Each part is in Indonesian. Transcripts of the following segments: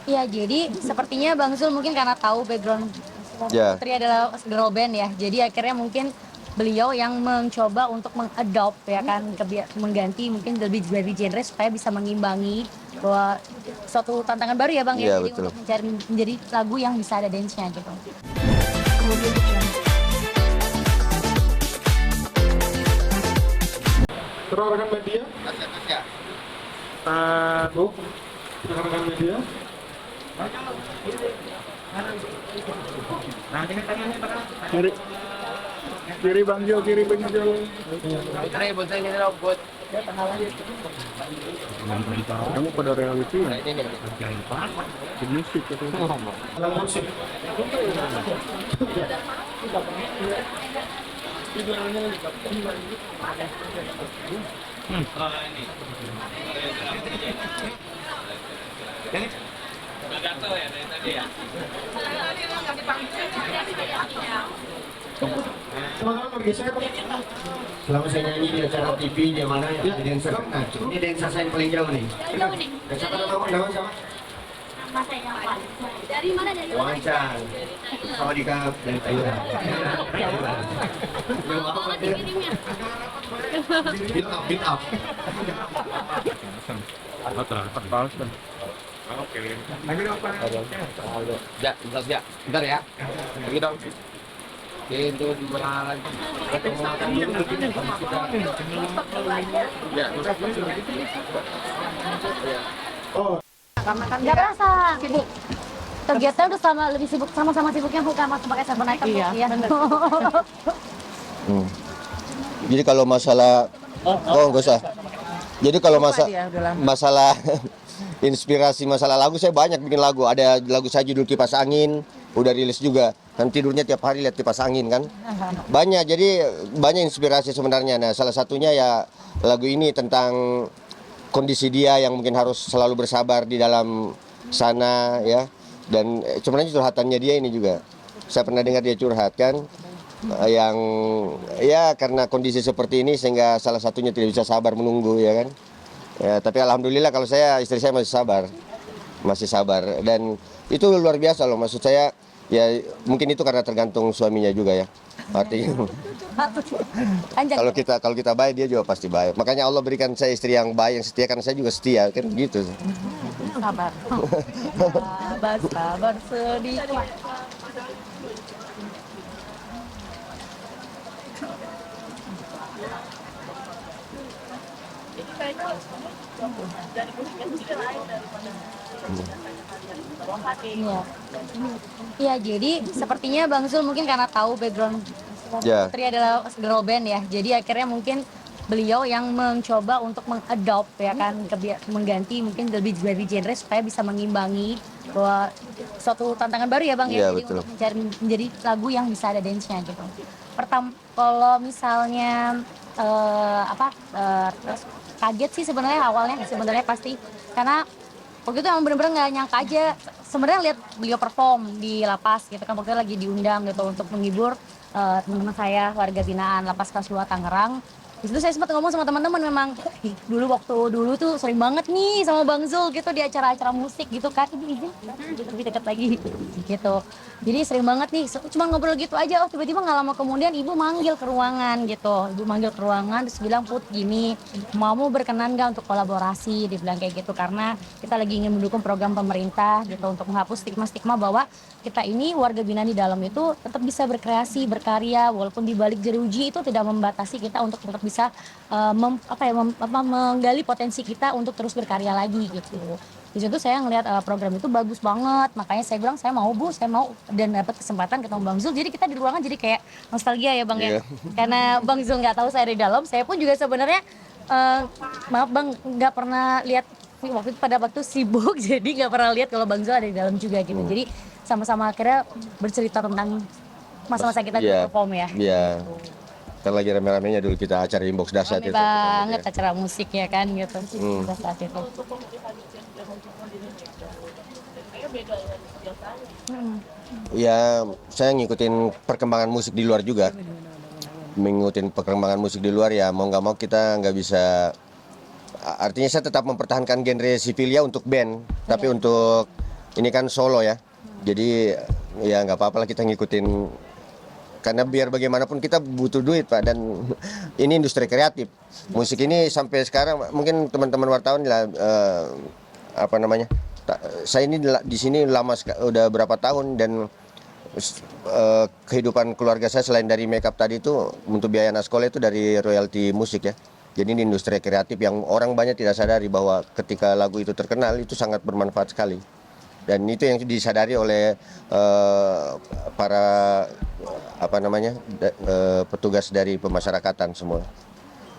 Iya, jadi sepertinya Bang Zul mungkin karena tahu background Ya, Putri adalah girl band ya, jadi akhirnya mungkin beliau yang mencoba untuk mengadopt ya kan, mengganti mungkin lebih dari genre supaya bisa mengimbangi bahwa suatu tantangan baru ya Bang ya, iya jadi betul. untuk mencari menjadi lagu yang bisa ada dance-nya gitu. Terus rekan media, Bu, rekan media. Kiri, kiri Bang Jo, kiri Bang Jo. Kamu pada reality ya? Di musik itu. Musik. Teman-teman bergeser. Selama saya nyanyi di acara TV di mana ya, di dancer. Nah, ini dancer saya yang paling jauh nih. Dancer pada tahu nama sama? Dari mana dari Wancan. Sama di Kap dari Thailand. Beat up, beat up. Ya, bentar ya. Bentar ya. Lagi dong. Itu berhalan. Ya, Oh, Nggak berasa sibuk. Kegiatan udah lebih sibuk sama-sama sibuknya bukan masuk pakai seven item ya. Hmm. Jadi kalau masalah, nggak usah. Jadi kalau masalah inspirasi masalah lagu, saya banyak bikin lagu. Ada lagu saya judul Kipas Angin, udah rilis juga. Kan tidurnya tiap hari lihat kipas angin kan. Banyak, jadi banyak inspirasi sebenarnya. Nah, salah satunya ya lagu ini tentang kondisi dia yang mungkin harus selalu bersabar di dalam sana ya. Dan sebenarnya curhatannya dia ini juga. Saya pernah dengar dia curhat kan, yang ya karena kondisi seperti ini sehingga salah satunya tidak bisa sabar menunggu ya kan. Ya, tapi alhamdulillah kalau saya, istri saya masih sabar dan itu luar biasa loh, maksud saya ya mungkin itu karena tergantung suaminya juga ya. Artinya Anjay. kalau kita baik dia juga pasti baik. Makanya Allah berikan saya istri yang baik, yang setia, karena saya juga setia kan gitu. Sabar. Sabar sedikit. Iya. Iya, jadi sepertinya Bang Zul mungkin karena tahu background Ya, Putri adalah girl band ya, jadi akhirnya mungkin beliau yang mencoba untuk mengadopt ya kan, mengganti mungkin lebih dari genre supaya bisa mengimbangi bahwa suatu tantangan baru ya Bang ya, iya jadi betul. untuk mencari menjadi lagu yang bisa ada dance-nya gitu. Kalau misalnya terus kaget sih sebenarnya awalnya pasti karena waktu itu emang bener-bener nggak nyangka aja sebenarnya lihat beliau perform di lapas gitu kan, waktu itu lagi diundang gitu untuk menghibur teman-teman saya warga binaan Lapas Kelas 2 Tangerang. Di situ saya sempat ngomong sama teman-teman, memang waktu dulu tuh sering banget nih sama Bang Zul gitu di acara-acara musik gitu kan, izin lebih dekat lagi gitu. Jadi sering banget nih, cuma ngobrol gitu aja, oh tiba-tiba nggak lama kemudian ibu manggil ke ruangan gitu, terus bilang, Put gini, mau berkenan nggak untuk kolaborasi, dibilang kayak gitu, karena kita lagi ingin mendukung program pemerintah gitu untuk menghapus stigma-stigma bahwa kita ini warga binaan di dalam itu tetap bisa berkreasi, berkarya, walaupun di balik jeruji itu tidak membatasi kita untuk tetap bisa menggali potensi kita untuk terus berkarya lagi gitu. Di situ saya ngelihat program itu bagus banget, makanya saya bilang saya mau dan dapat kesempatan ketemu Bang Zul. Jadi kita di ruangan jadi kayak nostalgia ya Bang ya. Iya. Karena Bang Zul nggak tahu saya di dalam, saya pun juga sebenarnya maaf Bang nggak pernah lihat waktu itu, pada waktu sibuk jadi nggak pernah lihat kalau Bang Zul ada di dalam juga gitu. Jadi sama-sama akhirnya bercerita tentang masa-masa kita di Iya. perform ya. Iya. Kan lagi rame-ramenya dulu kita acara Inbox Dahsyat Rame itu. banget acara musik ya kan gitu. Pada saat itu. Ya, saya ngikutin perkembangan musik di luar juga. Mengikutin perkembangan musik di luar ya mau nggak mau kita nggak bisa. Artinya saya tetap mempertahankan genre Sivilia untuk band, tapi untuk ini kan solo ya. Jadi ya nggak apa-apa lah kita ngikutin. Karena biar bagaimanapun kita butuh duit Pak, dan ini industri kreatif. Musik ini sampai sekarang mungkin teman-teman wartawan lah apa namanya? Saya ini di sini lama udah berapa tahun, dan kehidupan keluarga saya selain dari makeup tadi itu untuk biaya anak sekolah itu dari royalti musik ya. Jadi ini industri kreatif yang orang banyak tidak sadari bahwa ketika lagu itu terkenal itu sangat bermanfaat sekali. Dan itu yang disadari oleh para apa namanya petugas dari pemasyarakatan semua.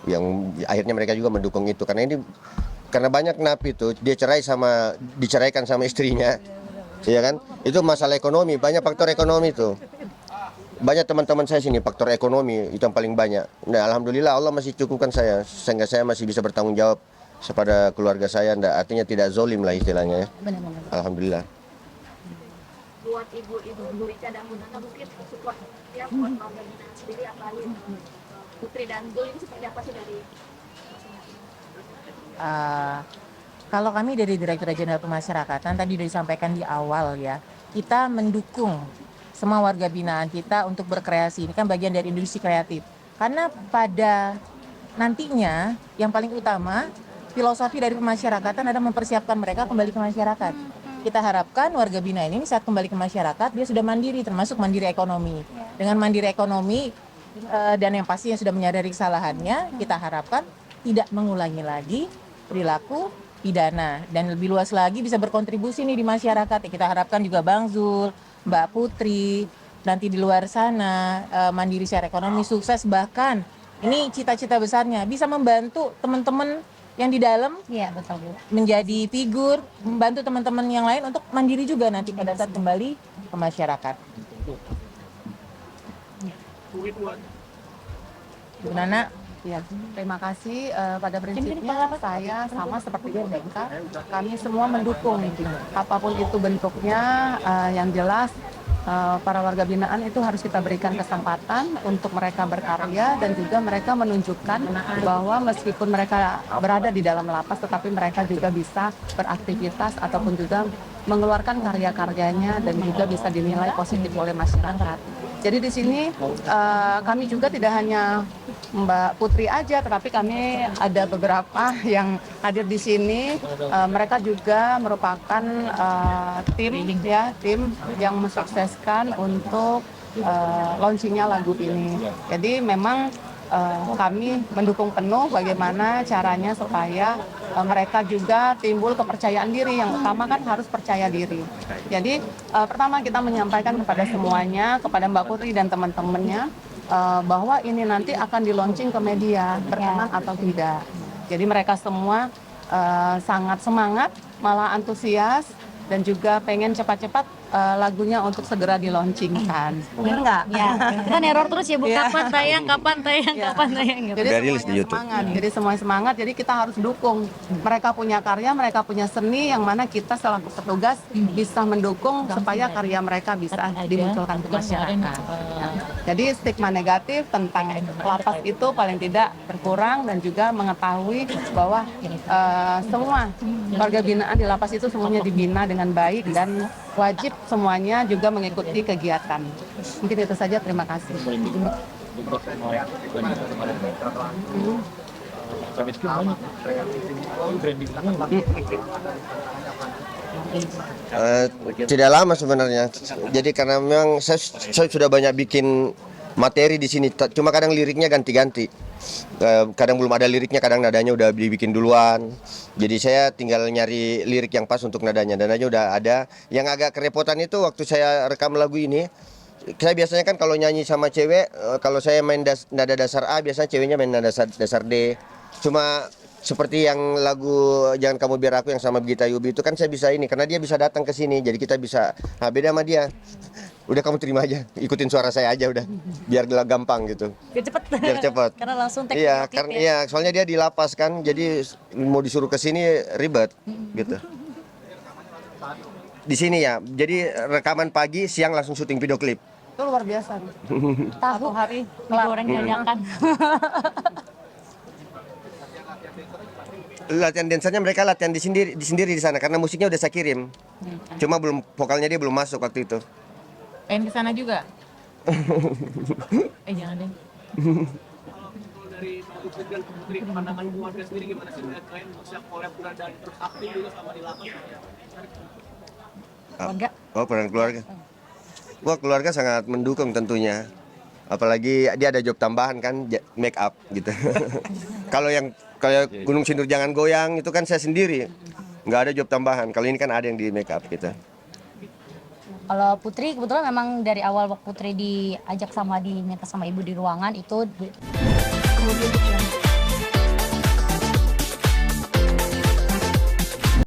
Yang akhirnya mereka juga mendukung itu karena banyak napi itu dia diceraikan sama istrinya. Iya kan? Itu masalah ekonomi, banyak faktor ekonomi tuh. Banyak teman-teman saya sini faktor ekonomi itu yang paling banyak. Nah, alhamdulillah Allah masih cukupkan saya sehingga saya masih bisa bertanggung jawab kepada keluarga saya, artinya tidak zolim lah istilahnya ya. Benar-benar. Alhamdulillah. Buat ibu-ibu Rika dan Bunda mungkin support ya buat keluarga kita sendiri, apalagi Putri dan Zul ini seperti apa sih dari kalau kami dari Direktur Jenderal Pemasyarakatan tadi sudah disampaikan di awal ya, kita mendukung semua warga binaan kita untuk berkreasi. Ini kan bagian dari industri kreatif. Karena pada nantinya yang paling utama filosofi dari pemasyarakatan adalah mempersiapkan mereka kembali ke masyarakat. Kita harapkan warga binaan ini saat kembali ke masyarakat dia sudah mandiri, termasuk mandiri ekonomi. Dengan mandiri ekonomi dan yang pasti yang sudah menyadari kesalahannya, kita harapkan tidak mengulangi lagi perilaku pidana dan lebih luas lagi bisa berkontribusi nih di masyarakat. Kita harapkan juga Bang Zul, Mbak Putri nanti di luar sana mandiri secara ekonomi, sukses, bahkan ini cita-cita besarnya bisa membantu teman-teman yang di dalam Iya, betul Bu. menjadi figur, membantu teman-teman yang lain untuk mandiri juga nanti pada saat kembali ke masyarakat. Bu Nana. Ya, terima kasih. Pada prinsipnya saya sama seperti Denka, kami semua mendukung apapun itu bentuknya. Yang jelas para warga binaan itu harus kita berikan kesempatan untuk mereka berkarya dan juga mereka menunjukkan bahwa meskipun mereka berada di dalam lapas tetapi mereka juga bisa beraktivitas ataupun juga mengeluarkan karya-karyanya dan juga bisa dinilai positif oleh masyarakat. Jadi di sini kami juga tidak hanya Mbak Putri aja, tetapi kami ada beberapa yang hadir di sini. Mereka juga merupakan tim yang mensukseskan untuk launchingnya lagu ini. Jadi memang kami mendukung penuh bagaimana caranya supaya mereka juga timbul kepercayaan diri. Yang utama kan harus percaya diri. Jadi pertama kita menyampaikan kepada semuanya, kepada Mbak Putri dan teman-temannya bahwa ini nanti akan di-launching ke media, berkenan atau tidak. Jadi mereka semua sangat semangat, malah antusias dan juga pengen cepat-cepat lagunya untuk segera di-launchingkan. Benar nggak? Ya, kita neror terus ya Bu, kapan tayang gitu. Jadi Udah rilis di semuanya YouTube. semangat. Jadi semuanya semangat. Jadi kita harus dukung. Mereka punya karya, mereka punya seni yang mana kita selaku petugas bisa mendukung supaya karya mereka bisa dimunculkan ke masyarakat. Jadi stigma negatif tentang lapas itu paling tidak berkurang dan juga mengetahui bahwa semua warga binaan di lapas itu semuanya dibina dengan baik dan wajib semuanya juga mengikuti kegiatan. Mungkin itu saja, terima kasih. Tidak lama sebenarnya. Jadi karena memang saya sudah banyak bikin materi di sini, cuma kadang liriknya ganti-ganti. Kadang belum ada liriknya, kadang nadanya udah dibikin duluan. Jadi saya tinggal nyari lirik yang pas untuk nadanya, dan nadanya udah ada. Yang agak kerepotan itu waktu saya rekam lagu ini, saya biasanya kan kalau nyanyi sama cewek, kalau saya main nada dasar A, biasanya ceweknya main nada dasar D. Cuma seperti yang lagu Jangan Kamu Biar Aku yang sama Gita Yubi itu kan saya bisa ini, karena dia bisa datang ke sini, jadi kita bisa beda sama dia. Udah kamu terima aja, ikutin suara saya aja udah, biar gampang gitu. Biar cepet. Karena langsung teknik Iya, karena iya, soalnya dia di lapas kan, jadi mau disuruh ke sini ribet gitu. Di sini ya, jadi rekaman pagi, siang langsung syuting video klip. Itu luar biasa. Tahu hari goreng dadakan. latihan dancernya mereka latihan di sendiri di sana karena musiknya udah saya kirim. Cuma belum vokalnya dia belum masuk waktu itu. Pengen ke sana juga? Jangan deh. Dari Pak Putri dan Putri, pandangan keluarga sendiri gimana sih melihat kalian bisa collab dan terus aktif juga sama di lapas? Keluarga. Oh, peran keluarga. Wah, keluarga sangat mendukung tentunya. Apalagi dia ada job tambahan kan, make up gitu. Kalau yang kayak Gunung Sindur Jangan Goyang itu kan saya sendiri. Nggak ada job tambahan. Kalau ini kan ada yang di make up gitu. Kalau Putri kebetulan memang dari awal waktu Putri diajak sama diminta sama ibu di ruangan itu Kemudian